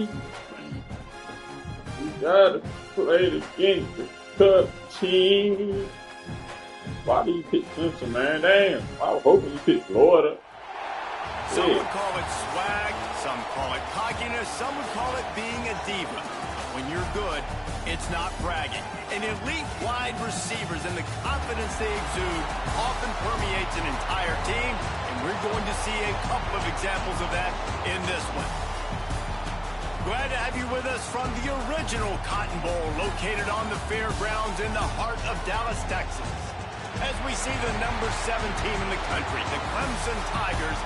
You gotta play against the tough team. Why do you pick Clemson, man? Damn. I was hoping you picked Florida. Some would call it swag, some call it cockiness, some would call it being a diva. When you're good, it's not bragging. And elite wide receivers and the confidence they exude often permeates an entire team, and we're going to see a couple of examples of that in this one. Glad to have you with us from the original Cotton Bowl located on the fairgrounds in the heart of Dallas, Texas. As we see the number 7 team in the country, the Clemson Tigers,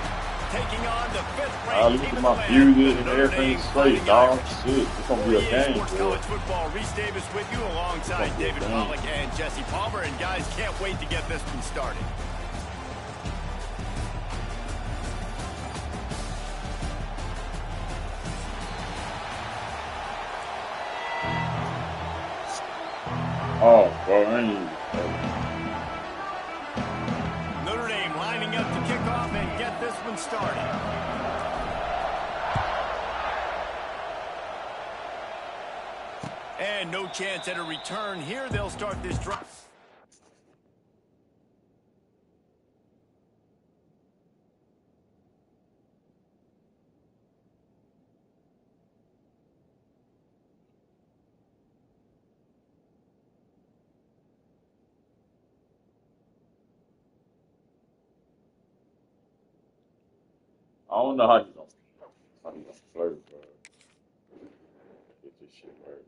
taking on the 5th-ranked team in the land. Music and everything straight, dog. Shit, it's gonna be a game. Sports College Football, Reese Davis with you alongside David Pollack and Jesse Palmer. And guys, can't wait to get this one started. Oh, bro, I ain't. Notre Dame lining up to kick off and get this one started. And no chance at a return here. They'll start this drive. I don't know how you gonna flirt, bro. Get this shit right.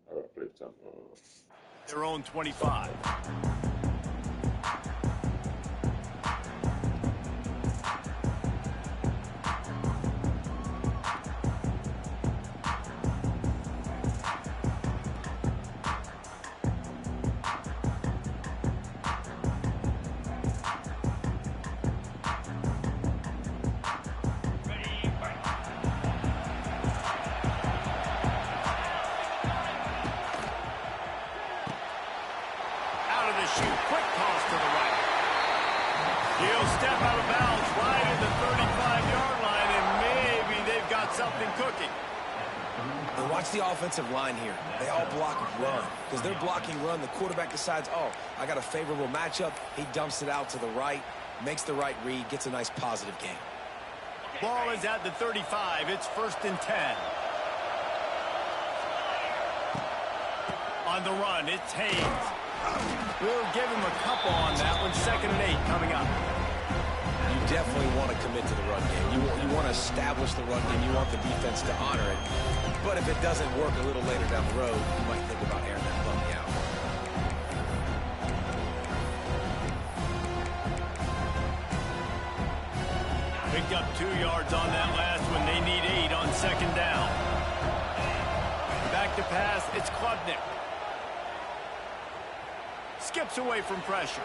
I gotta play something. Their own 25. Quick toss to the right. He'll step out of bounds right at the 35-yard line, and maybe they've got something cooking. And watch the offensive line here. They all block run. Because they're blocking run, the quarterback decides, oh, I got a favorable matchup. He dumps it out to the right, makes the right read, gets a nice positive gain. Ball is at the 35. It's 1st and 10. On the run, it's Haynes. We'll give him a couple on that one. 2nd and 8 coming up. You definitely want to commit to the run game. You want to establish the run game. You want the defense to honor it. But if it doesn't work a little later down the road, you might think about airing that puppy out. Picked up 2 yards on that last one. They need 8 on 2nd down. Back to pass. It's Klubnik. Skips away from pressure.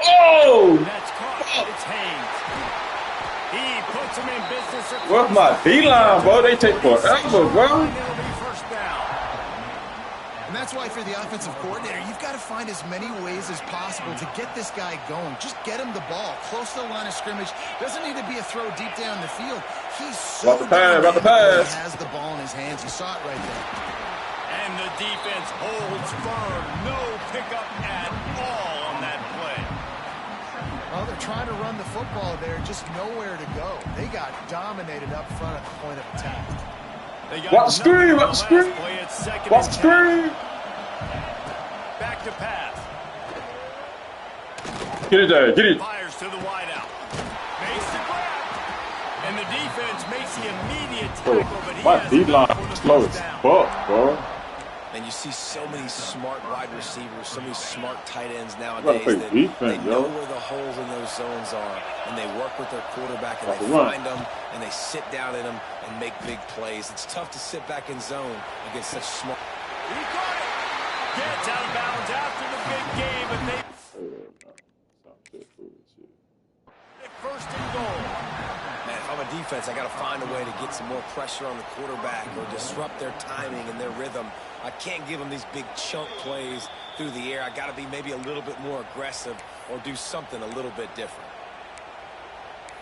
Oh! That's caught. It's Haynes. He puts him in business. What's my D-line, bro? They take forever, bro. First down. And that's why for the offensive coordinator, you've got to find as many ways as possible to get this guy going. Just get him the ball close to the line of scrimmage. Doesn't need to be a throw deep down the field. He's so about the pass. He has the ball in his hands. You saw it right there. And the defense holds firm. No pickup at all on that play. Well, they're trying to run the football there, just nowhere to go. They got dominated up front at the point of attack. What screen? What screen? What screen? Back to pass. Get it there. Get it. Fires to the wideout. Makes the grab. And the defense makes the immediate tackle, but he my has D-line is slow as fuck, bro. And you see so many smart wide receivers, so many smart tight ends nowadays that defense, they know where the holes in those zones are, and they work with their quarterback, and they find them, and they sit down in them and make big plays. It's tough to sit back in zone against such smart. He caught it. Gets out of bounds after the big game, and they... First and goal. Man, if I'm a defense, I got to find a way to get some more pressure on the quarterback or disrupt their timing and their rhythm. I can't give them these big chunk plays through the air. I got to be maybe a little bit more aggressive or do something a little bit different.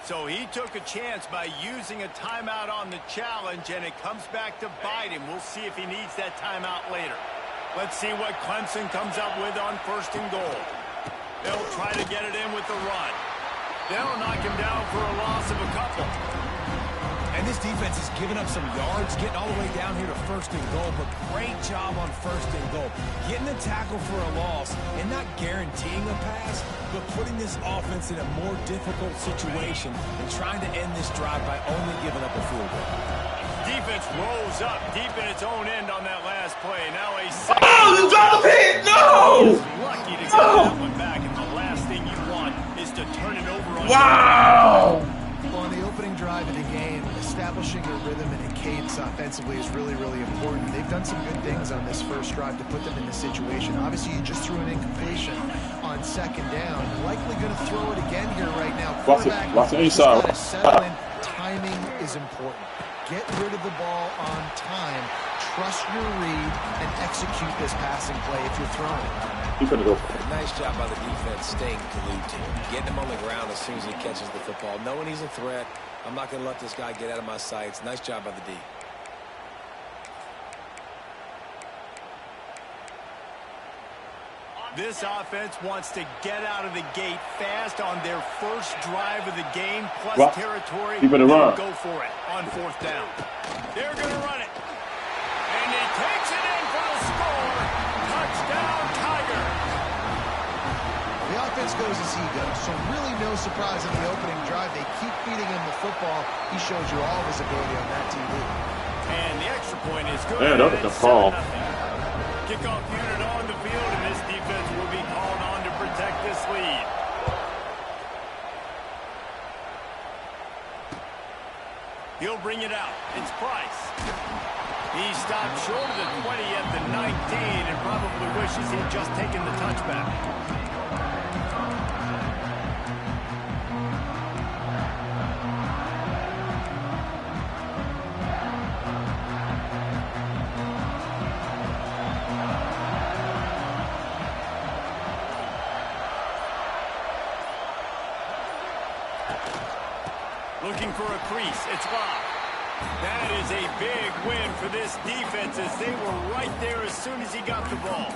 So he took a chance by using a timeout on the challenge, and it comes back to bite him. We'll see if he needs that timeout later. Let's see what Clemson comes up with on 1st and goal. They'll try to get it in with the run. They'll knock him down for a loss of a couple. And this defense is giving up some yards, getting all the way down here to 1st and goal, but great job on 1st and goal. Getting the tackle for a loss and not guaranteeing a pass, but putting this offense in a more difficult situation and trying to end this drive by only giving up a field goal. Defense rolls up deep in its own end on that last play. Now a second. Oh, you dropped the pig! No! Lucky to get that one back, and the last thing you want is to turn it over on. Wow! Well, on the opening drive of the game, establishing a rhythm and a cadence offensively is really, really important. They've done some good things on this first drive to put them in this situation. Obviously, you just threw an incompletion on 2nd down. Likely going to throw it again here right now. Quarterback watch it just inside. gotta settle in. Timing is important. Get rid of the ball on time. Trust your read and execute this passing play if you're throwing it. He's gonna go for it. Nice job by the defense staying glued to him. Getting him on the ground as soon as he catches the football. Knowing he's a threat, I'm not going to let this guy get out of my sights. Nice job by the D. This offense wants to get out of the gate fast on their first drive of the game, plus territory. He better run. Go for it on 4th down. They're going to run it. And he takes it in for the score. Touchdown, Tiger. The offense goes as he goes, so really no surprise in the opening drive. They keep feeding him the football. He shows you all of his ability on that TV. And the extra point is good. Man, that was a call. Kickoff unit on the field, and this defense will be called on to protect this lead. He'll bring it out. It's Price. He stopped short of the 20 at the 19 and probably wishes he'd just taken the touchback. Looking for a crease. It's locked. That is a big win for this defense as they were right there as soon as he got the ball.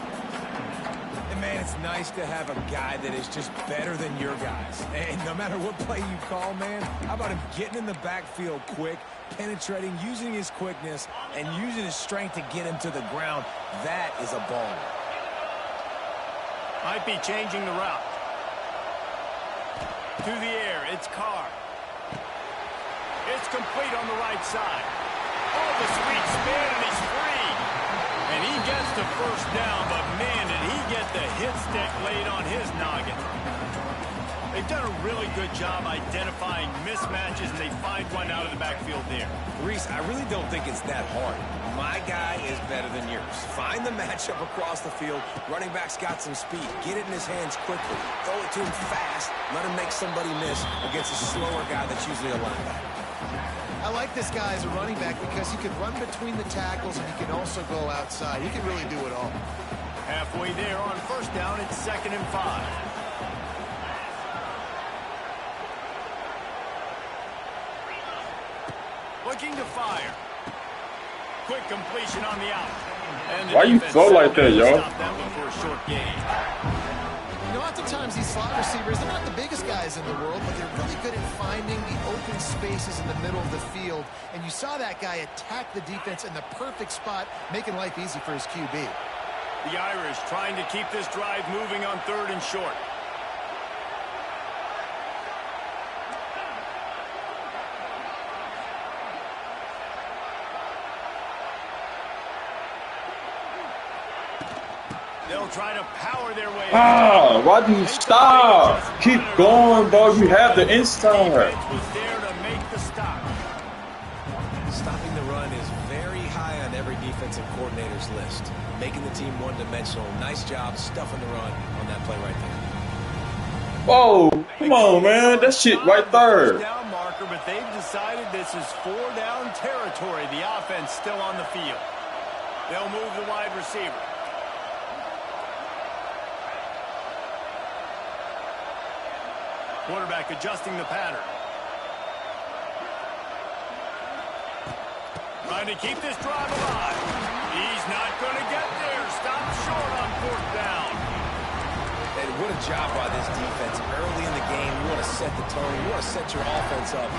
And man, it's nice to have a guy that is just better than your guys. And no matter what play you call, man, how about him getting in the backfield quick, penetrating, using his quickness, and using his strength to get him to the ground. That is a ball. Might be changing the route. To the air, it's Carr. It's complete on the right side. Oh, the sweet spin, and he's free. And he gets the 1st down, but man, did he get the hit stick laid on his noggin. They've done a really good job identifying mismatches, and they find one out of the backfield there. Reese, I really don't think it's that hard. My guy is better than yours. Find the matchup across the field. Running back's got some speed. Get it in his hands quickly. Throw it to him fast. Let him make somebody miss against a slower guy that's usually a linebacker. I like this guy as a running back because he can run between the tackles and he can also go outside. He can really do it all. Halfway there on 1st down, it's 2nd and 5. Looking to fire. Quick completion on the out. And the Why you throw like that, yo? Stop that one for a short gain. You know, oftentimes these slot receivers, they're not the biggest guys in the world, but they're really good at finding the open spaces in the middle of the field. And you saw that guy attack the defense in the perfect spot, making life easy for his QB. The Irish trying to keep this drive moving on 3rd and short. They'll try to power their way. Ah, why do you stop? Keep going, bro. You have the inside. Defense was there to make the stop. Stopping the run is very high on every defensive coordinator's list. Making the team one-dimensional. Nice job stuffing the run on that play right there. Whoa, come on, man. That shit right there. Down marker, but they've decided this is 4-down territory. The offense still on the field. They'll move the wide receiver. Quarterback adjusting the pattern. Trying to keep this drive alive. He's not going to get there. Stop short on 4th down. And what a job by this defense. Early in the game, you want to set the tone. You want to set your offense up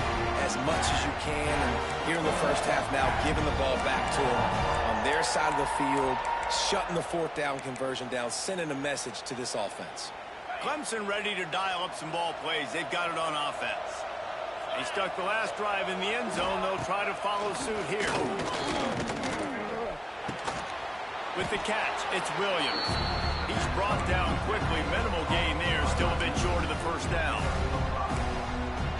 as much as you can. And here in the first half now, giving the ball back to them on their side of the field, shutting the 4th down conversion down, sending a message to this offense. Clemson ready to dial up some ball plays. They've got it on offense. They stuck the last drive in the end zone. They'll try to follow suit here. With the catch, it's Williams. He's brought down quickly. Minimal gain there. Still a bit short of the 1st down.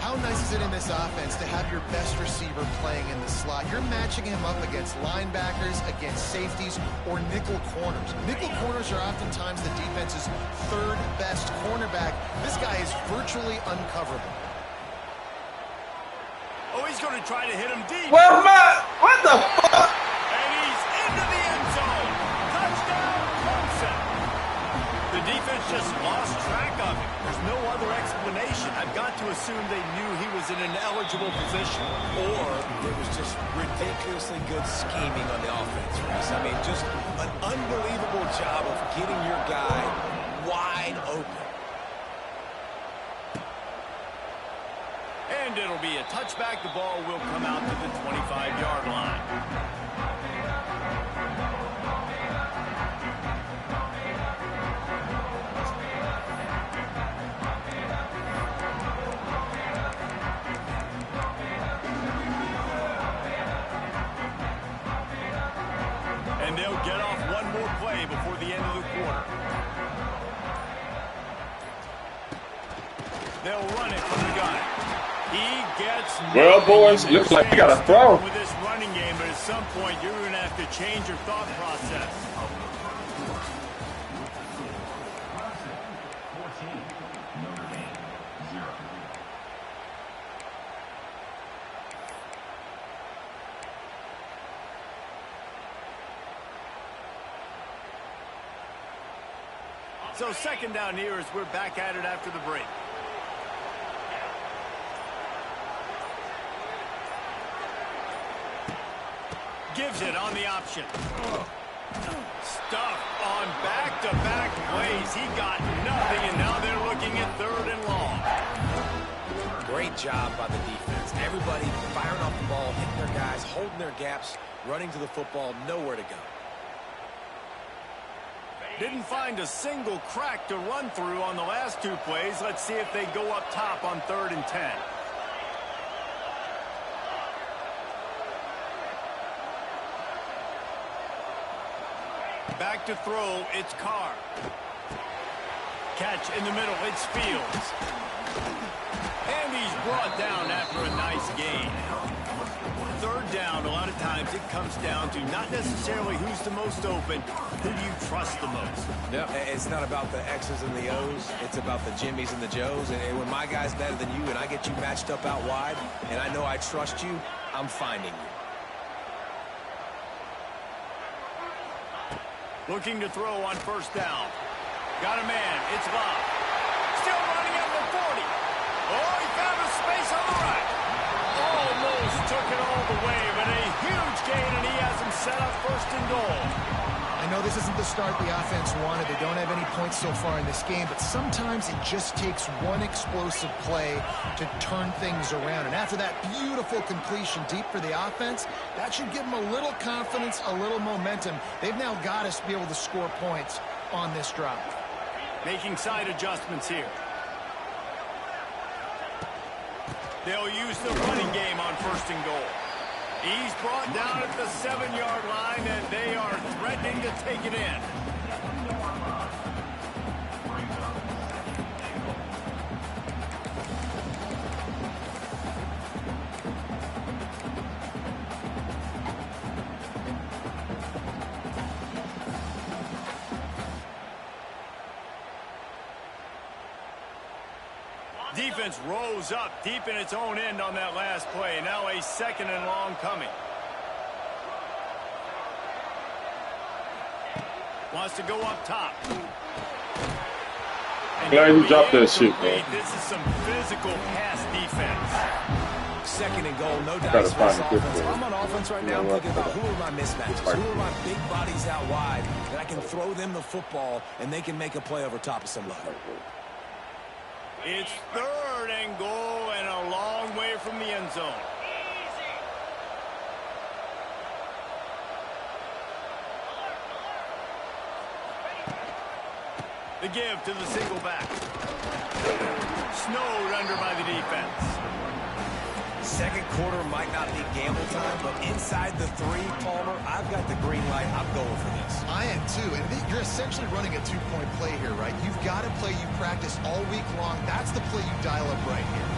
How nice is it in this offense to have your best receiver playing in the slot? You're matching him up against linebackers, against safeties, or nickel corners. Nickel corners are oftentimes the defense's 3rd best cornerback. This guy is virtually uncoverable. Oh, he's going to try to hit him deep. Well, man, what the fuck? And he's into the end zone. Touchdown, Clemson. The defense just lost track of him. There's no other explanation. I've got to assume they knew he was in an eligible position. Or it was just ridiculously good scheming on the offense, Reese. I mean, just an unbelievable job of getting your guy wide open. And it'll be a touchback. The ball will come out to the 25-yard line. And they'll get off one more play before the end of the quarter. They'll run it from the gun. He gets... Well, boys, looks like you got to throw. With this running game, but at some point, you're going to have to change your thought process. So 2nd down here as we're back at it after the break. Gives it on the option. Stuff on back-to-back plays. He got nothing, and now they're looking at 3rd and long. Great job by the defense. Everybody firing off the ball, hitting their guys, holding their gaps, running to the football, nowhere to go. Didn't find a single crack to run through on the last 2 plays. Let's see if they go up top on 3rd and 10. Back to throw, it's Carr. Catch in the middle, it's Fields. And he's brought down after a nice gain. 3rd down, a lot of times it comes down to not necessarily who's the most open, who do you trust the most? No, it's not about the X's and the O's. It's about the Jimmys and the Joes. And when my guy's better than you and I get you matched up out wide, and I know I trust you, I'm finding you. Looking to throw on 1st down. Got a man. It's Love. Still running at the 40. Oh, he found a space on the right. Almost took it all the way, but a huge gain, and he has him set up 1st and goal. I know this isn't the start the offense wanted. They don't have any points so far in this game, but sometimes it just takes one explosive play to turn things around. And after that beautiful completion deep for the offense, that should give them a little confidence, a little momentum. They've now got to be able to score points on this drive. Making side adjustments here. They'll use the running game on 1st and goal. He's brought down at the 7-yard line, and they are threatening to take it in. Defense rose up deep in its own end on that last play. Now a 2nd and long coming. Wants to go up top. Glad you dropped that shit, man. This is some physical pass defense. Second and goal, no Gotta dice for this find a good offense. one. I'm on offense right now. I'm thinking about who are my mismatches, who are my big bodies out wide that I can throw them the football and they can make a play over top of somebody. It's third and goal and a long way from the end zone. The give to the single back. Snowed under by the defense. Second quarter might not be gamble time, but inside the 3, Palmer, I've got the green light. I'm going for this. I am too, and you're essentially running a 2-point play here, right? You've got a play you practice all week long. That's the play you dial up right here.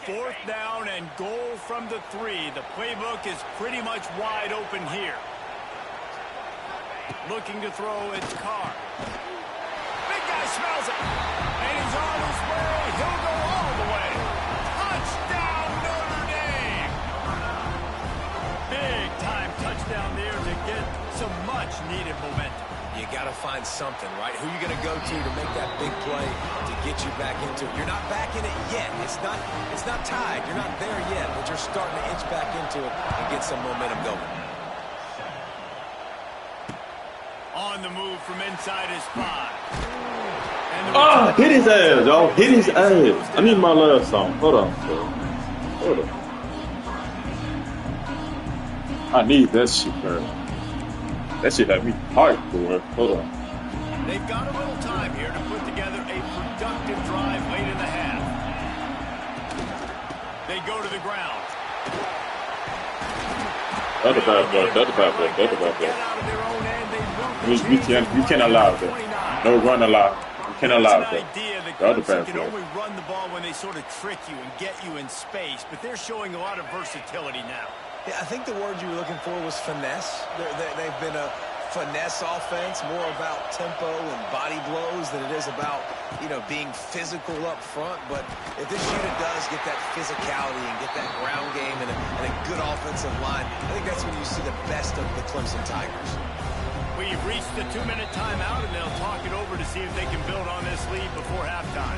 Fourth down and goal from the 3. The playbook is pretty much wide open here. Looking to throw, it's Carr. Big guy smells it. And he's on his way. He'll go all the way. Touchdown, Notre Dame. Big time touchdown there to get some much needed momentum. You got to find something, right? Who are you going to go to make that big play to get you back into it? You're not back in it yet. It's not tied. You're not there yet, but you're starting to inch back into it and get some momentum going. On the move from inside his 5. Ah, hit his ass, y'all. Hit his ass. I need my last song. Hold on, bro. Hold on. I need that shit, bro. That shit had me hyped, boy. Hold on. They've got a little time here to put together a productive drive late in the half. They go to the ground. That's a bad play. That's a bad play. That's a bad play. We can't allow that. No run allowed. We can't allow that. Clemson can only run the ball when they sort of trick you and get you in space, but they're showing a lot of versatility now. Yeah, I think the word you were looking for was finesse. They've been a finesse offense, more about tempo and body blows than it is about, being physical up front. But if this unit does get that physicality and get that ground game and a good offensive line, I think that's when you see the best of the Clemson Tigers. We've reached the 2-minute timeout, and they'll talk it over to see if they can build on this lead before halftime.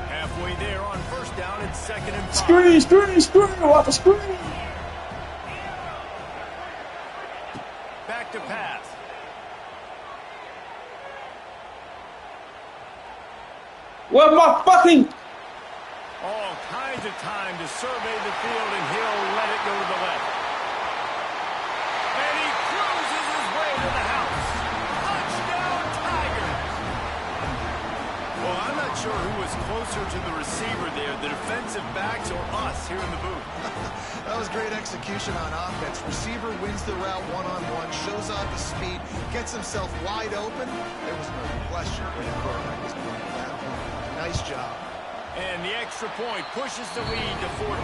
Halfway there on first down, it's 2nd and 5. Screen, off the screen. Back to pass. Where's my fucking... All kinds of time to survey the field, and he'll let it go to the left. And he cruises his way to the house. Touchdown, Tigers! Well, I'm not sure who was closer to the receiver there, the defensive backs or us here in the booth. That was great execution on offense. Receiver wins the route one-on-one, shows off his speed, gets himself wide open. There was no question where the quarterback was going at that point. Nice job. And the extra point pushes the lead to 14.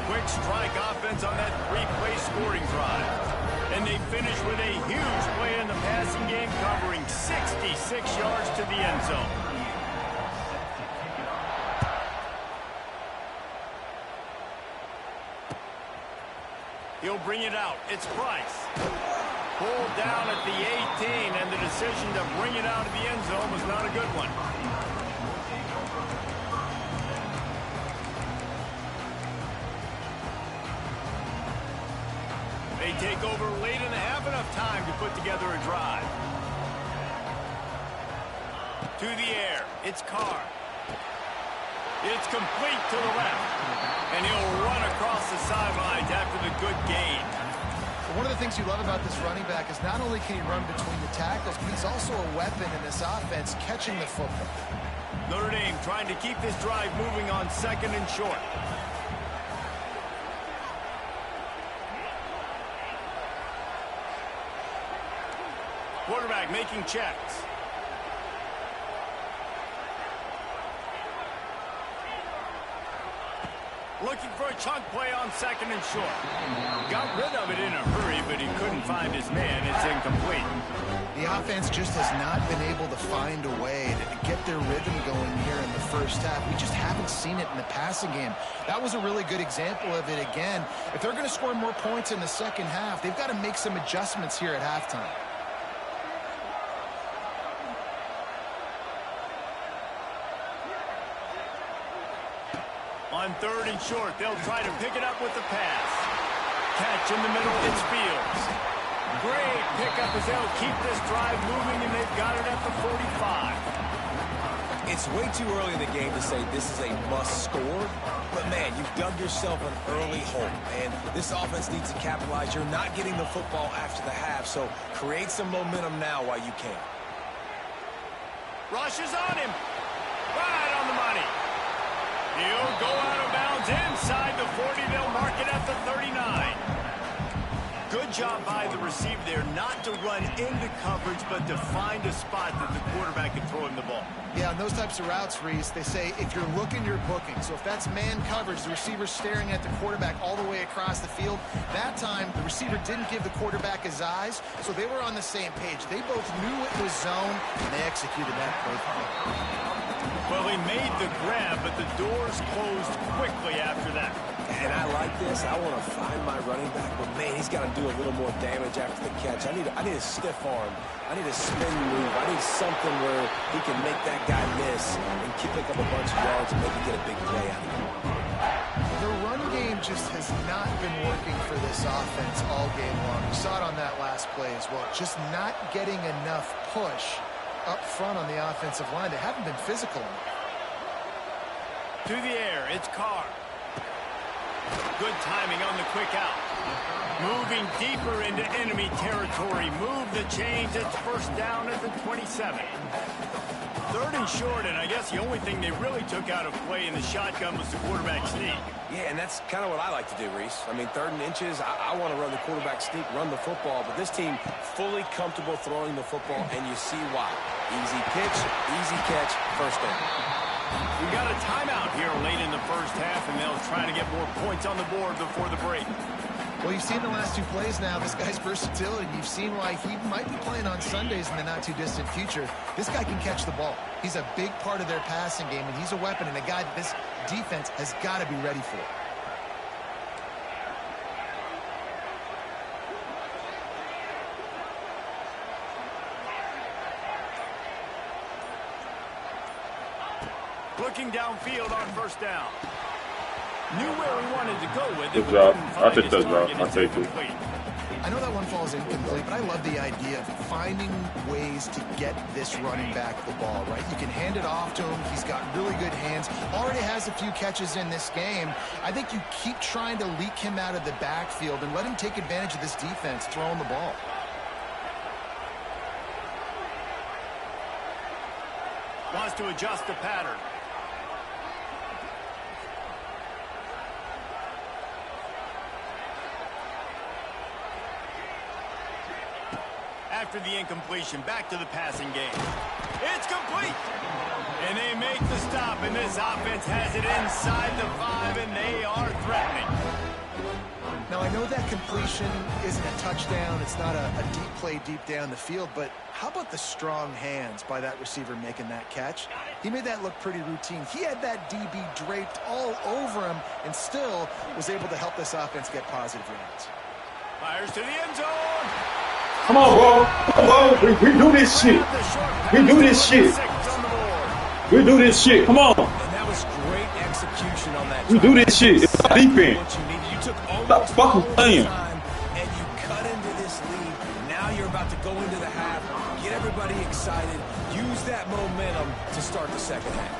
Quick strike offense on that 3-play scoring drive. And they finish with a huge play in the passing game, covering 66 yards to the end zone. He'll bring it out. It's Price. Pulled down at the 18, and the decision to bring it out of the end zone was not a good one. They take over late in the half, enough time to put together a drive. To the air, it's Carr. It's complete to the left. And he'll run across the sidelines after the good gain. One of the things you love about this running back is not only can he run between the tackles, but he's also a weapon in this offense, catching the football. Notre Dame trying to keep this drive moving on 2nd and short. Quarterback making checks. Looking for a chunk play on 2nd and short. Got rid of it in a hurry, but he couldn't find his man. It's incomplete. The offense just has not been able to find a way to get their rhythm going here in the first half. We just haven't seen it in the passing game. That was a really good example of it again. If they're going to score more points in the second half, they've got to make some adjustments here at halftime. On 3rd and short, they'll try to pick it up with the pass. Catch in the middle, it's Fields. Great pickup as they'll keep this drive moving, and they've got it at the 45. It's way too early in the game to say this is a must score, but man, you've dug yourself an early hole, and this offense needs to capitalize. You're not getting the football after the half, so create some momentum now while you can. Rush is on him. Right on the money. He'll go out of bounds inside the 40. They'll mark it at the 39. Good job by the receiver there not to run into coverage, but to find a spot that the quarterback can throw him the ball. Yeah, on those types of routes, Reese, they say if you're looking, you're booking. So if that's man coverage, the receiver's staring at the quarterback all the way across the field. That time, the receiver didn't give the quarterback his eyes, so they were on the same page. They both knew it was zone, and they executed that perfectly. Well, he made the grab, but the doors closed quickly after that. And I like this. I want to find my running back, but man, he's got to do a little more damage after the catch. I need a stiff arm. I need a spin move. I need something where he can make that guy miss and pick up a bunch of yards and maybe get a big play out of him. The run game just has not been working for this offense all game long. We saw it on that last play as well. Just not getting enough push up front on the offensive line. They haven't been physical enough. To the air, it's Carr. Good timing on the quick out. Moving deeper into enemy territory. Move the chains. It's first down at the 27. 3rd and short, and I guess the only thing they really took out of play in the shotgun was the quarterback sneak. Yeah, and that's kind of what I like to do, Reese. I mean, 3rd and inches, I want to run the quarterback sneak, run the football, but this team fully comfortable throwing the football, and you see why. Easy pitch, easy catch, first down. We got a timeout here late in the first half, and they'll try to get more points on the board before the break. Well, you've seen the last 2 plays now. This guy's versatility. You've seen why he might be playing on Sundays in the not-too-distant future. This guy can catch the ball. He's a big part of their passing game, and he's a weapon and a guy that this defense has got to be ready for. Looking downfield on first down. Knew where he wanted to go with it. Good job. I think that's right. I take it. I know that one falls incomplete, but I love the idea of finding ways to get this running back the ball, right? You can hand it off to him. He's got really good hands. Already has a few catches in this game. I think you keep trying to leak him out of the backfield and let him take advantage of this defense throwing the ball. Wants to adjust the pattern. After the incompletion, back to the passing game. It's complete! And they make the stop, and this offense has it inside the 5, and they are threatening. Now, I know that completion isn't a touchdown. It's not a deep play deep down the field, but how about the strong hands by that receiver making that catch? He made that look pretty routine. He had that DB draped all over him and still was able to help this offense get positive yards. Fires to the end zone. Come on, bro. Come on. We do this shit. We do this shit. We do this shit. Come on. And that was great execution on that. We do this shit. It's not defense. You took Stop fucking playing. time and you cut into this lead. Now you're about to go into the half, get everybody excited, use that momentum to start the second half.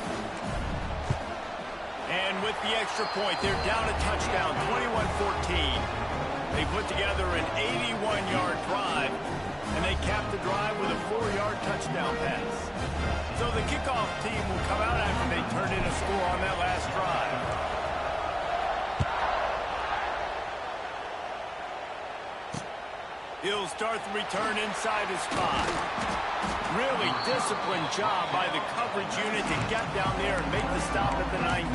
And with the extra point, they're down a touchdown, 21-14. They put together an 81-yard drive, and they capped the drive with a 4-yard touchdown pass. So the kickoff team will come out after they turned in a score on that last drive. He'll start the return inside his 5. Really disciplined job by the coverage unit to get down there and make the stop at the 19.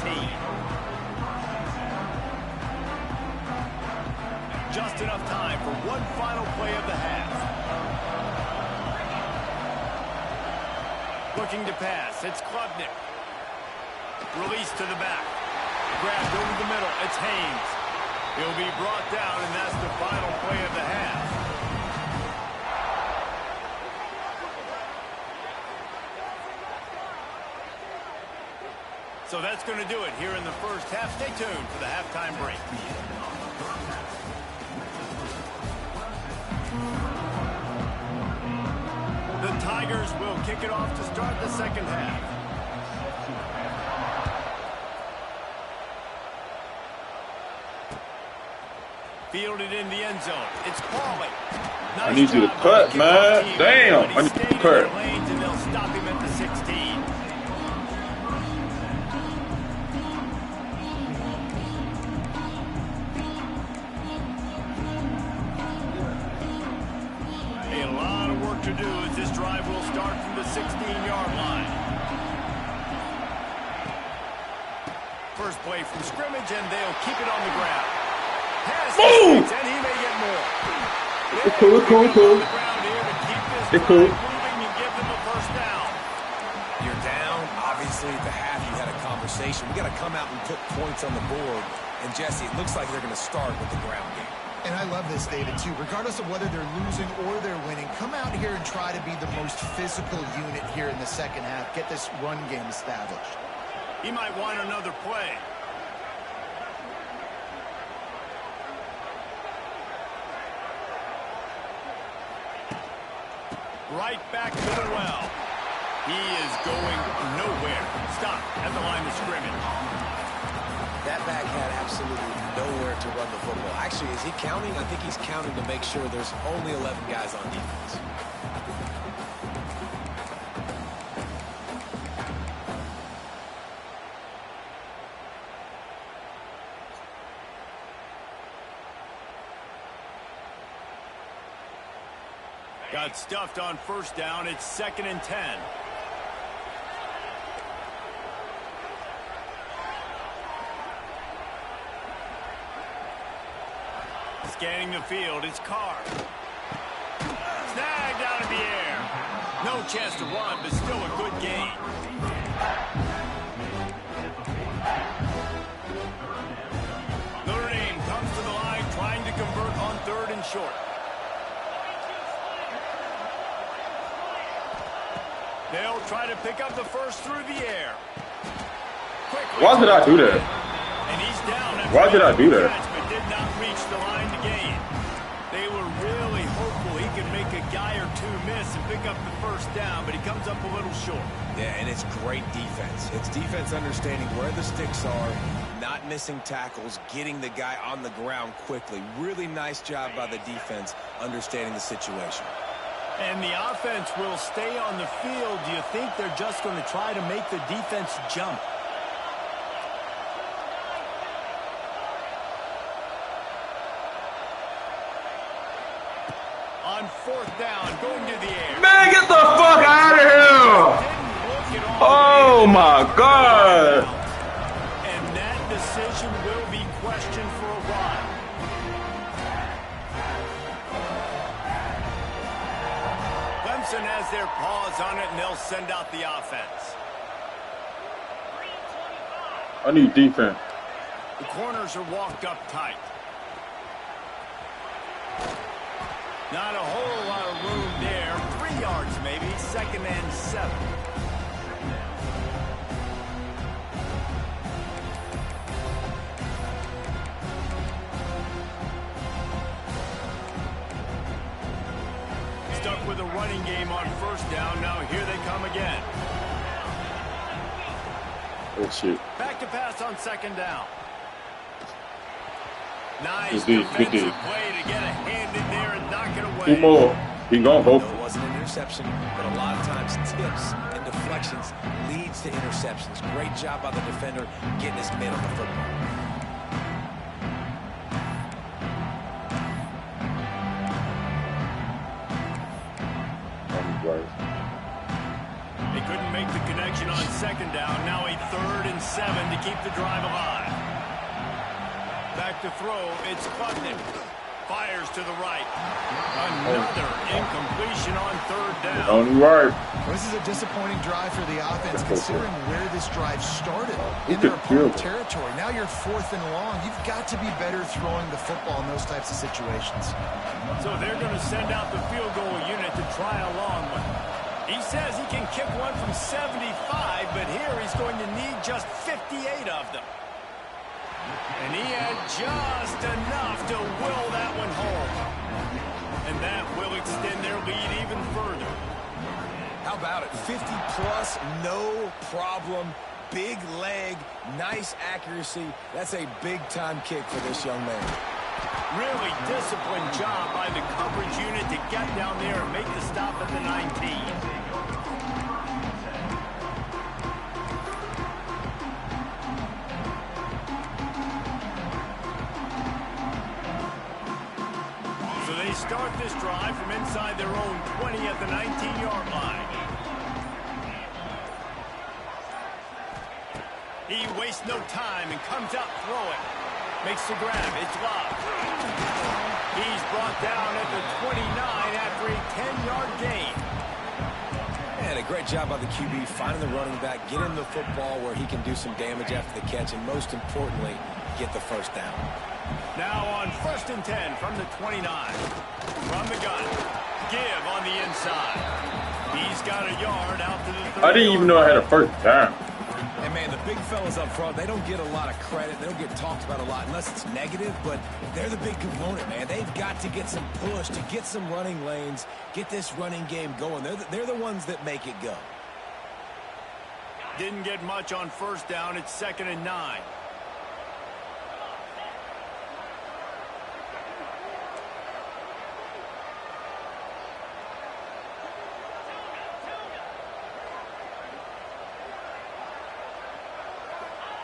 Just enough time for one final play of the half. Looking to pass. It's Klubnik. Release to the back. Grabbed over the middle. It's Haynes. He'll be brought down, and that's the final play of the half. So that's going to do it here in the first half. Stay tuned for the halftime break. The Tigers will kick it off to start the second half. Fielded in the end zone. It's Pauly. Nice I need you to cut, man. Damn. I need you to cut. Lanes, and they'll stop him at the 16. A lot of work to do as this drive will start from the 16-yard line. First play from scrimmage, and they'll keep it on the ground. Move! And he may get more. It's cool, it's cool, it's cool. It's cool. You're down. Obviously, at the half, you had a conversation. We got to come out and put points on the board. And, Jesse, it looks like they're going to start with the ground game. And I love this, David, too. Regardless of whether they're losing or they're winning, come out here and try to be the most physical unit here in the second half. Get this run game established. He might want another play. Right back to the well. He is going nowhere. Stop at the line of scrimmage. That back had absolutely nowhere to run the football. Actually, is he counting? I think he's counting to make sure there's only 11 guys on defense. Got stuffed on first down. It's 2nd and 10. Scanning the field, it's Carr. Snagged out of the air. No chance to run, but still a good gain. Notre Dame comes to the line trying to convert on 3rd and short. They'll try to pick up the first through the air. Quickly. Why did I do that? And he's down. Why did I do that? But did not reach the line to gain. They were really hopeful he could make a guy or two miss and pick up the first down, but he comes up a little short. Yeah, and it's great defense. It's defense understanding where the sticks are, not missing tackles, getting the guy on the ground quickly. Really nice job by the defense understanding the situation. And the offense will stay on the field. Do you think they're just going to try to make the defense jump? On 4th down, going to the air. Man, get the fuck out of here! Oh my God! And that decision will be questioned for a while. Clemson has their paws on it, and they'll send out the offense. I need defense. The corners are walked up tight. Not a whole lot of room there. 3 yards maybe. 2nd and 7. Stuck with a running game on 1st down. Now here they come again. Oh shit. Back to pass on 2nd down. Nice Good defensive D. play to get a hand in there and knock it away. 2 more. He gonna go. It wasn't an interception, but a lot of times tips and deflections leads to interceptions. Great job by the defender getting his man on the football. They couldn't make the connection on 2nd down. Now a 3rd and 7 to keep the drive alive. Back to throw. It's Klubnik. Fires to the right. Another incompletion on third down. On the right. This is a disappointing drive for the offense, considering where this drive started in their opponent territory. Now you're 4th and long. You've got to be better throwing the football in those types of situations. So they're going to send out the field goal unit to try a long one. He says he can kick one from 75, but here he's going to need just 58 of them. And he had just enough to will that one home. And that will extend their lead even further. How about it? 50-plus, no problem. Big leg, nice accuracy. That's a big-time kick for this young man. Really disciplined job by the coverage unit to get down there and make the stop at the 19. They start this drive from inside their own 20 at the 19-yard line. He wastes no time and comes out throwing. Makes the grab. It's Love. He's brought down at the 29 after a 10-yard gain. And a great job by the QB finding the running back, getting the football where he can do some damage after the catch, and most importantly, get the first down. Now on 1st and 10 from the 29. From the gun. Give on the inside. He's got a yard out to the 30. I didn't even know I had a first down. And man, the big fellas up front, they don't get a lot of credit. They don't get talked about a lot unless it's negative, but they're the big component, man. They've got to get some push, to get some running lanes, get this running game going. They're the ones that make it go. Didn't get much on 1st down. It's 2nd and 9.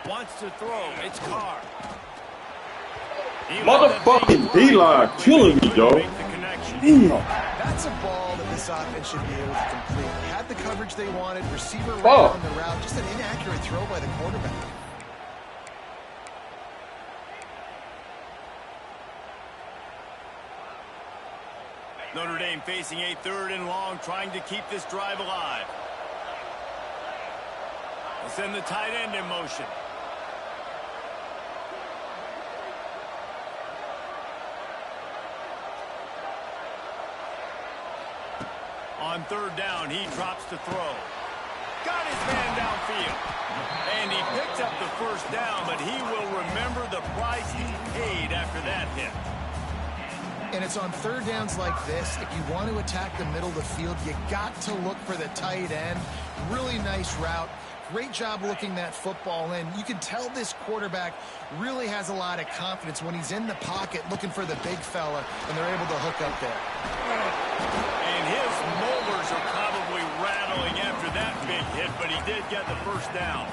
Wants to throw. It's Carr. Motherfucking D-line killing me, yo. Damn. That's a ball that this offense should be able to complete. They had the coverage they wanted. Receiver right on the route. Just an inaccurate throw by the quarterback. Notre Dame facing a 3rd and long, trying to keep this drive alive. They'll send the tight end in motion. On 3rd down, he drops to throw. Got his man downfield. And he picks up the 1st down, but he will remember the price he paid after that hit. And it's on 3rd downs like this. If you want to attack the middle of the field, you got to look for the tight end. Really nice route. Great job looking that football in. You can tell this quarterback really has a lot of confidence when he's in the pocket looking for the big fella, and they're able to hook up there. And his molars are probably rattling after that big hit, but he did get the 1st down.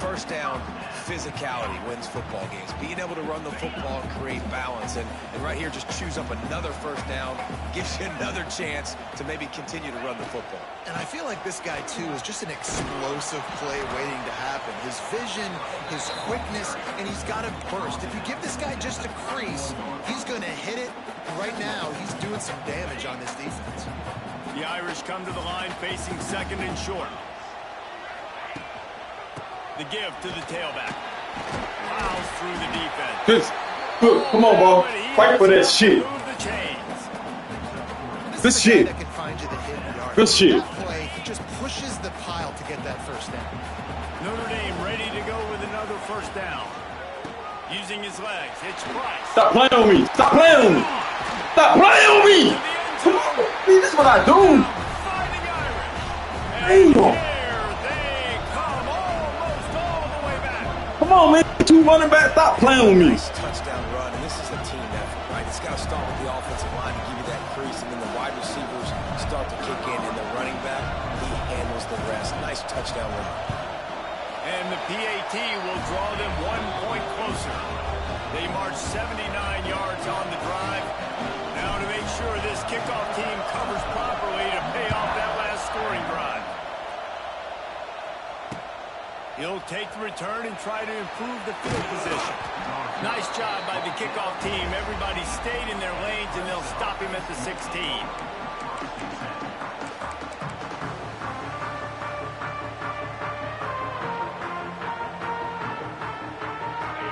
1st down, physicality wins football games. Being able to run the football and create balance. And right here, just choose up another 1st down. Gives you another chance to maybe continue to run the football. And I feel like this guy, too, is just an explosive play waiting to happen. His vision, his quickness, and he's got a burst. If you give this guy just a crease, he's going to hit it. Right now, he's doing some damage on this defense. The Irish come to the line facing 2nd and short. The give to the tailback. Plows through the defense. Good. Come on, bro. Fight for that shit. This shit. Good shit. Play, he just pushes the pile to get that 1st down. Notre Dame ready to go with another 1st down. Using his legs. It's Price. Stop playing on me. Stop playing on me. Stop playing on me. Come on. This is what I do. Damn. Come on, man. 2 running backs. Stop playing with me. Nice touchdown run, and this is a team effort, right? It's got to start with the offensive line to give you that crease, and then the wide receivers start to kick in, and the running back, he handles the rest. Nice touchdown run. And the PAT will draw them 1 point closer. They march 79 yards on the drive. Now to make sure this kickoff team covers properly to pay off that last scoring drive. He'll take the return and try to improve the field position. Nice job by the kickoff team. Everybody stayed in their lanes, and they'll stop him at the 16.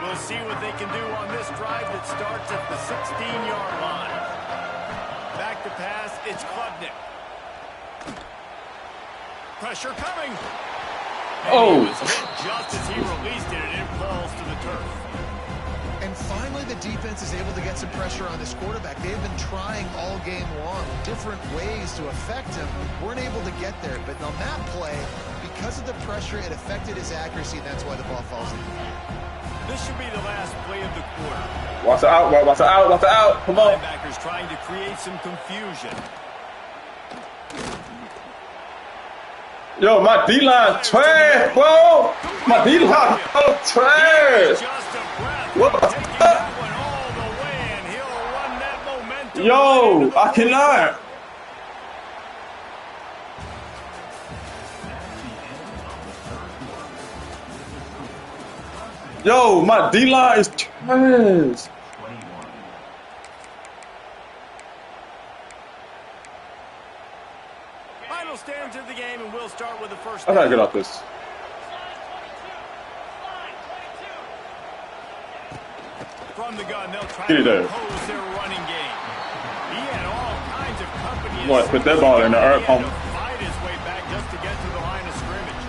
We'll see what they can do on this drive that starts at the 16-yard line. Back to pass, it's Klubnik. Pressure coming. And he was hit just as he released it, and it falls to the turf. And finally, the defense is able to get some pressure on this quarterback. They've been trying all game long, different ways to affect him. Weren't able to get there, but on that play, because of the pressure, it affected his accuracy, and that's why the ball falls in. This should be the last play of the quarter. Watch it out, watch it out, watch it out. Come on. Linebackers trying to create some confusion. Yo, my D-line trash, bro. My D-line trash. What the fuck? Yo, I cannot. Yo, my D-line is trash. Final stands of the game, and we'll start with the first. I gotta get off this. From the gun, they'll try to oppose their running game. He had all kinds of company. What? Put that ball in the earth. Fight his way back just to get to the line of scrimmage.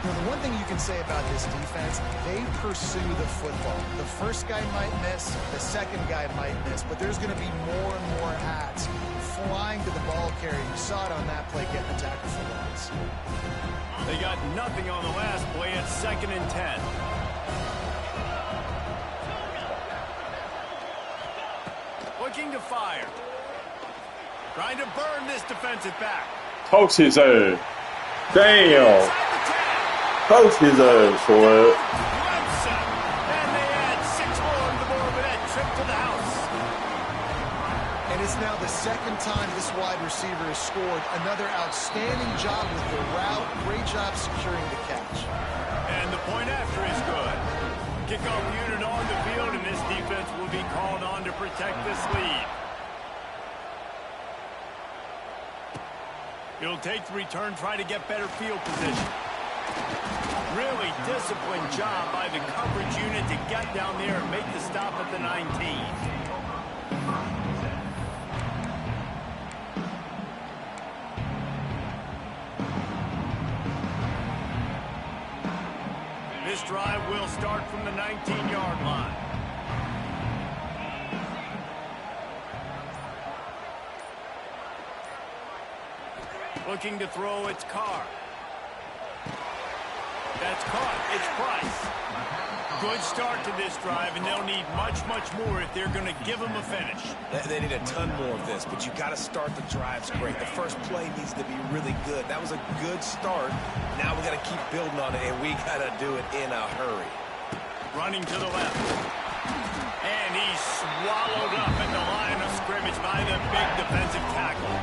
Well, the one thing you can say about this defense, they pursue the football. The first guy might miss, the second guy might miss, but there's going to be more and more hats flying to the ball carrier. You saw it on that play getting the tackle for loss. They got nothing on the last play. It's 2nd and 10. Looking to fire. Trying to burn this defensive back. Coach his ass. Damn. Coach his ass for it. Clemson. And they add 6 more on the board with that trip to the house. And it's now the second time this wide receiver has scored. Another outstanding job with the route. Great job securing the catch. And the point after is good. Kickoff unit on the field, and this defense will be called on to protect this lead. He'll take the return, try to get better field position. Really disciplined job by the coverage unit to get down there and make the stop at the 19. This drive will start from the 19-yard line. Looking to throw, it's Carr. That's caught. It's Price. Good start to this drive, and they'll need much, much more if they're going to give them a finish. They need a ton more of this, but you got to start the drives great. The first play needs to be really good. That was a good start. Now we got to keep building on it, and we got to do it in a hurry. Running to the left. And he's swallowed up in the line of scrimmage by the big defensive tackle.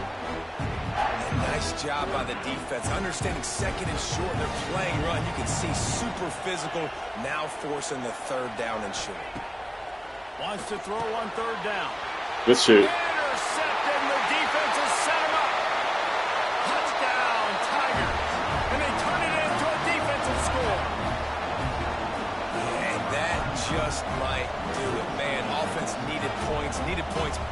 And nice job by the defense. Understanding 2nd and short, they're playing run. You can see super physical, now forcing the 3rd down and short. Wants to throw on 3rd down. Good shit. Intercepted, and the defense has set him up. Touchdown, Tigers. And they turn it into a defensive score. And that just might do it, man. Offense needed points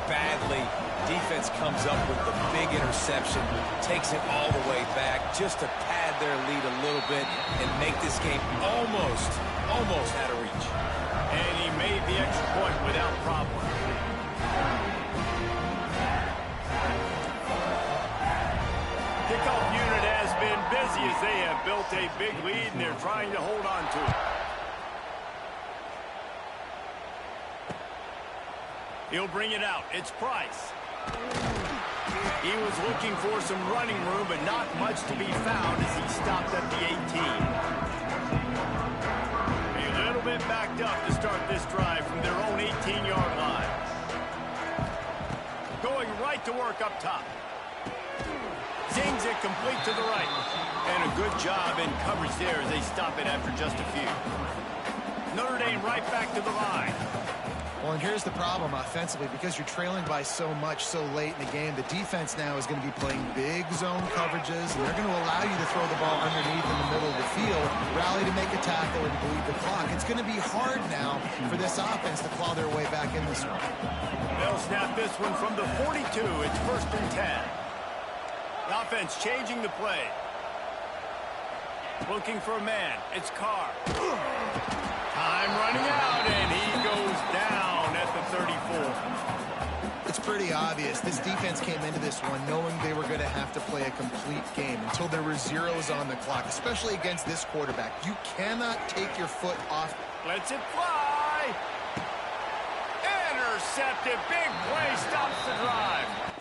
badly. Defense comes up with the big interception, takes it all the way back just to pad their lead a little bit and make this game almost out of reach. And he made the extra point without problem. Kickoff unit has been busy as they have built a big lead, and they're trying to hold on to it. He'll bring it out. It's Price. He was looking for some running room, but not much to be found as he stopped at the 18. A little bit backed up to start this drive from their own 18-yard line. Going right to work up top. Zings it complete to the right. And a good job in coverage there as they stop it after just a few. Notre Dame right back to the line. Well, and here's the problem offensively. Because you're trailing by so much so late in the game, the defense now is going to be playing big zone coverages, and they're going to allow you to throw the ball underneath in the middle of the field, rally to make a tackle, and bleed the clock. It's going to be hard now for this offense to claw their way back in this one. They'll snap this one from the 42. It's 1st and 10. The offense changing the play. Looking for a man. It's Carr. Time running out, and he goes down at the 34. It's pretty obvious. This defense came into this one knowing they were going to have to play a complete game until there were zeros on the clock, especially against this quarterback. You cannot take your foot off. Lets it fly. Intercepted. Big play stops the drive.